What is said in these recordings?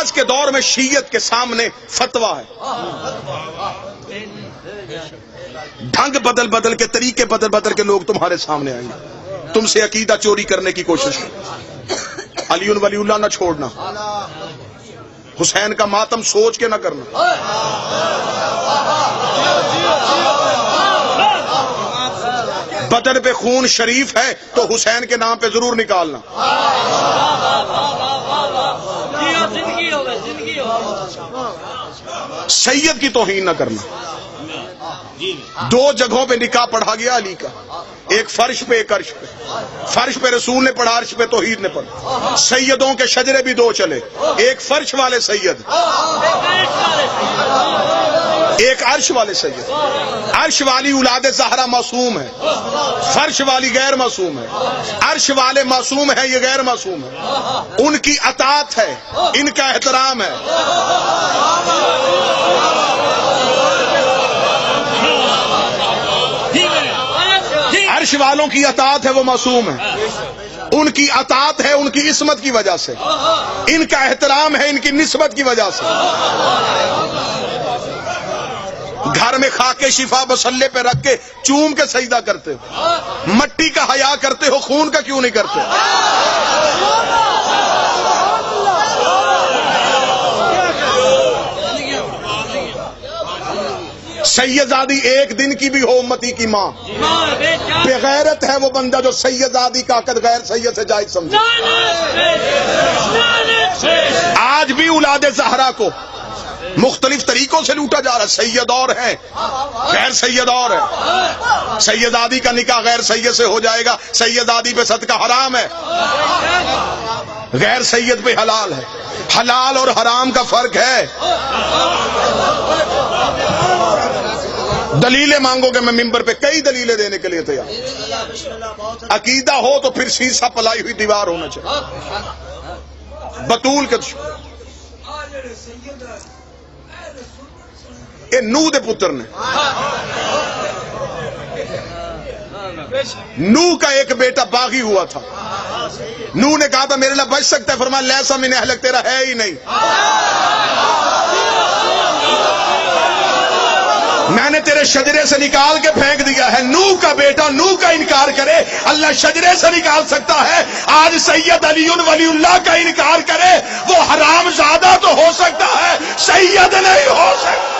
آج کے دور میں شیعت کے سامنے فتویٰ ہے، ڈھنگ بدل بدل کے، طریقے بدل بدل کے لوگ تمہارے سامنے آئیں گے، تم سے عقیدہ چوری کرنے کی کوشش کریں۔ علی ولی اللہ نہ چھوڑنا، حسین کا ماتم سوچ کے نہ کرنا۔ بدن پہ خون شریف ہے تو حسین کے نام پہ ضرور نکالنا۔ سید کی توہین نہ کرنا۔ دو جگہوں پہ نکاح پڑھا گیا علی کا، ایک فرش پہ ایک عرش پہ۔ فرش پہ رسول نے پڑھا، عرش پہ توحید نے پڑھا۔ سیدوں کے شجرے بھی دو چلے، ایک فرش والے سید، ایک عرش والے سید۔ عرش والی اولاد زہرا معصوم ہے، فرش والی غیر معصوم ہے۔ عرش والے معصوم ہیں، یہ غیر معصوم ہے، ان کی اطاعت ہے، ان کا احترام ہے۔ عرش والوں کی اطاعت ہے، وہ معصوم ہے، ان کی اطاعت ہے ان کی عصمت کی وجہ سے، ان کا احترام ہے ان کی نسبت کی وجہ سے۔ گھر میں خاک شفا مسلے پہ رکھ کے چوم کے سجدہ کرتے ہو، مٹی کا حیا کرتے ہو، خون کا کیوں نہیں کرتے؟ سیدزادی ایک دن کی بھی ہو امتی کی ماں، بغیرت ہے وہ بندہ جو سیدزادی کا عقد غیر سید سے جائز سمجھے۔ آج بھی اولاد زہرا کو مختلف طریقوں سے لوٹا جا رہا ہے، سید اور ہیں، غیر سید اور ہے۔ سیدزادی کا نکاح غیر سید سے ہو جائے گا، سیدزادی پہ صدقہ حرام ہے، غیر سید پہ حلال ہے۔ حلال اور حرام کا فرق ہے۔ دلیلیں مانگو گے میں ممبر پہ کئی دلیلیں دینے کے لیے تیار۔ عقیدہ ہو تو پھر سیسا پلائی ہوئی دیوار ہونا چاہیے۔ بطول کے اے نوح دے پتر نے، نوح کا ایک بیٹا باغی ہوا تھا، نوح نے کہا تھا میرے لیے بچ سکتا ہے، فرمایا لیسا من اہلک، تیرا ہے ہی نہیں، میں نے تیرے شجرے سے نکال کے پھینک دیا ہے۔ نوح کا بیٹا نوح کا انکار کرے، اللہ شجرے سے نکال سکتا ہے۔ آج سید علی ولی اللہ کا انکار کرے، وہ حرام زادہ تو ہو سکتا ہے، سید نہیں ہو سکتا۔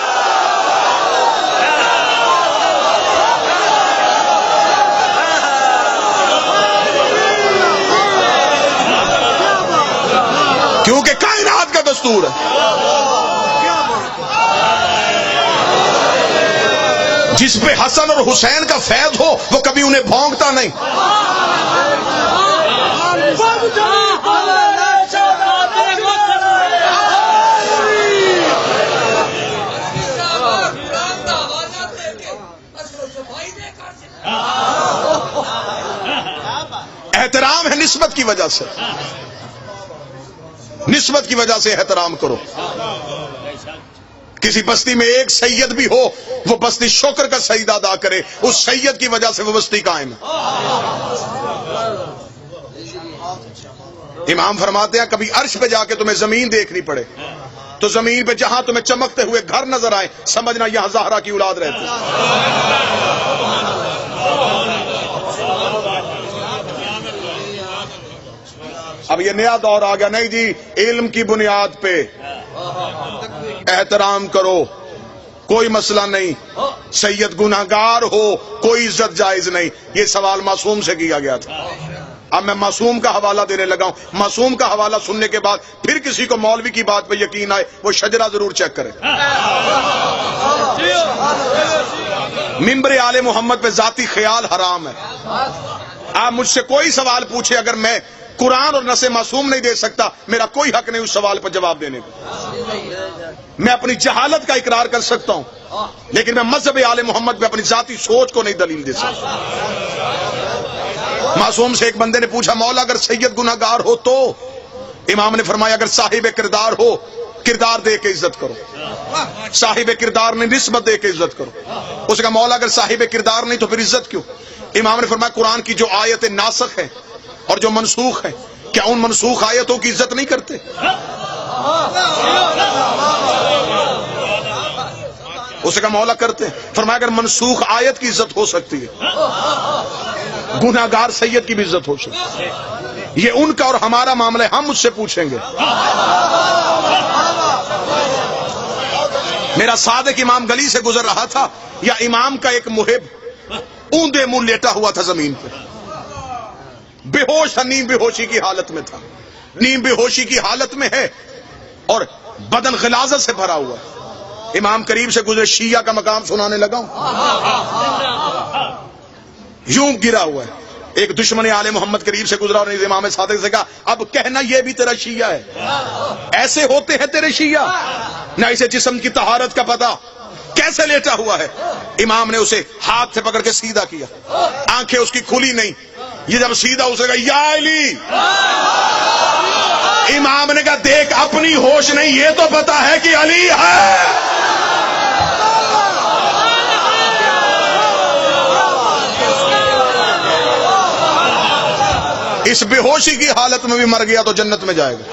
کیونکہ کائنات کا دستور ہے، جس پہ حسن اور حسین کا فیض ہو وہ کبھی انہیں بھونکتا نہیں۔ احترام ہے نسبت کی وجہ سے، نسبت کی وجہ سے احترام کرو۔ کسی بستی میں ایک سید بھی ہو، وہ بستی شکر کا سجدہ ادا کرے، اس سید کی وجہ سے وہ بستی قائم ہے۔ امام فرماتے ہیں کبھی عرش پہ جا کے تمہیں زمین دیکھنی پڑے تو زمین پہ جہاں تمہیں چمکتے ہوئے گھر نظر آئے، سمجھنا یہاں زہرا کی اولاد رہتی ہے۔ اب یہ نیا دور آ گیا، نہیں جی علم کی بنیاد پہ احترام کرو، کوئی مسئلہ نہیں، سید گناہگار ہو کوئی عزت جائز نہیں۔ یہ سوال معصوم سے کیا گیا تھا، اب میں معصوم کا حوالہ دینے لگا ہوں۔ معصوم کا حوالہ سننے کے بعد پھر کسی کو مولوی کی بات پہ یقین آئے، وہ شجرہ ضرور چیک کرے۔ ممبر آل محمد پہ ذاتی خیال حرام ہے۔ آپ مجھ سے کوئی سوال پوچھے، اگر میں قرآن اور نص معصوم نہیں دے سکتا، میرا کوئی حق نہیں اس سوال پر جواب دینے کا۔ میں اپنی جہالت کا اقرار کر سکتا ہوں، لیکن میں مذہب آل محمد پہ اپنی ذاتی سوچ کو نہیں دلیل دے سکتا۔ معصوم سے ایک بندے نے پوچھا مولا اگر سید گناہگار ہو تو؟ امام نے فرمایا اگر صاحب کردار ہو، کردار دے کے عزت کرو، صاحب کردار نے نسبت دے کے عزت کرو۔ اس نے کہا مولا اگر صاحب کردار نہیں تو پھر عزت کیوں؟ امام نے فرمایا قرآن کی جو آیتیں ناسخ ہیں اور جو منسوخ ہیں، کیا ان منسوخ آیتوں کی عزت نہیں کرتے؟ اس نے کہا مولا کرتے ہیں. فرمایا اگر منسوخ آیت کی عزت ہو سکتی ہے, گناہگار سید کی بھی عزت ہو سکتی ہے. یہ ان کا اور ہمارا معاملہ ہے, ہم اس سے پوچھیں گے. میرا صادق امام گلی سے گزر رہا تھا, یا امام کا ایک محب اوندے منہ لیٹا ہوا تھا زمین پہ, بے ہوش تھا, نیم بے ہوشی کی حالت میں تھا, نیم بے ہوشی کی حالت میں ہے اور بدن غلاظت سے بھرا ہوا ہے. امام قریب سے گزرے, شیعہ کا مقام سنانے لگا ہوں, یوں گرا ہوا ہے. ایک دشمن آل محمد قریب سے گزرا اور امام صادق سے کہا اب کہنا یہ بھی تیرا شیعہ ہے, ایسے ہوتے ہیں تیرے شیعہ, نہ اسے جسم کی طہارت کا پتہ, کیسے لیٹا ہوا ہے. امام نے اسے ہاتھ سے پکڑ کے سیدھا کیا, آنکھیں اس کی کھلی نہیں. یہ جب سیدھا اسے کہا یا علی, امام نے کہا دیکھ اپنی ہوش نہیں, یہ تو پتا ہے کہ علی ہے. اس بے ہوشی کی حالت میں بھی مر گیا تو جنت میں جائے گا.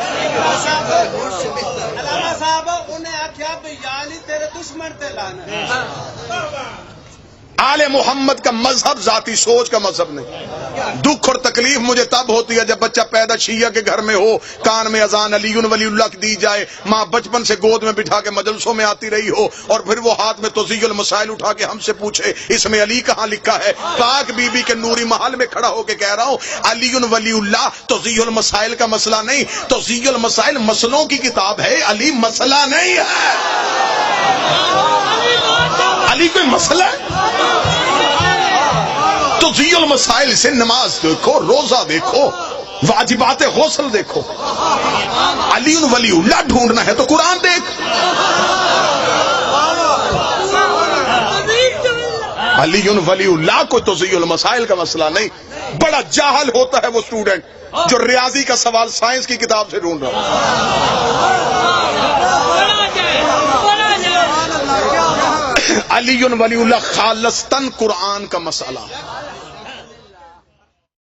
آل محمد کا مذہب ذاتی سوچ کا مذہب نہیں. دکھ اور تکلیف مجھے تب ہوتی ہے جب بچہ پیدا شیعہ کے گھر میں ہو, کان میں اذان علی ولی اللہ دی جائے, ماں بچپن سے گود میں بٹھا کے مجلسوں میں آتی رہی ہو, اور پھر وہ ہاتھ میں توضیح المسائل اٹھا کے ہم سے پوچھے اس میں علی کہاں لکھا ہے. پاک بی بی کے نوری محل میں کھڑا ہو کے کہہ رہا ہوں علی ولی اللہ توضیح المسائل کا مسئلہ نہیں, توضیح المسائل مسئلوں کی کتاب ہے, علی مسئلہ نہیں ہے. علی کوئی مسئلہ ہے؟ توضیح المسائل سے نماز دیکھو, روزہ دیکھو, واجبات غسل دیکھو. علی ولی اللہ ڈھونڈنا ہے تو قرآن دیکھ. علی ولی اللہ کو توضیح المسائل کا مسئلہ نہیں. بڑا جاہل ہوتا ہے وہ اسٹوڈنٹ جو ریاضی کا سوال سائنس کی کتاب سے ڈھونڈ رہا علی ولی اللہ خالصتاً قرآن کا مسئلہ.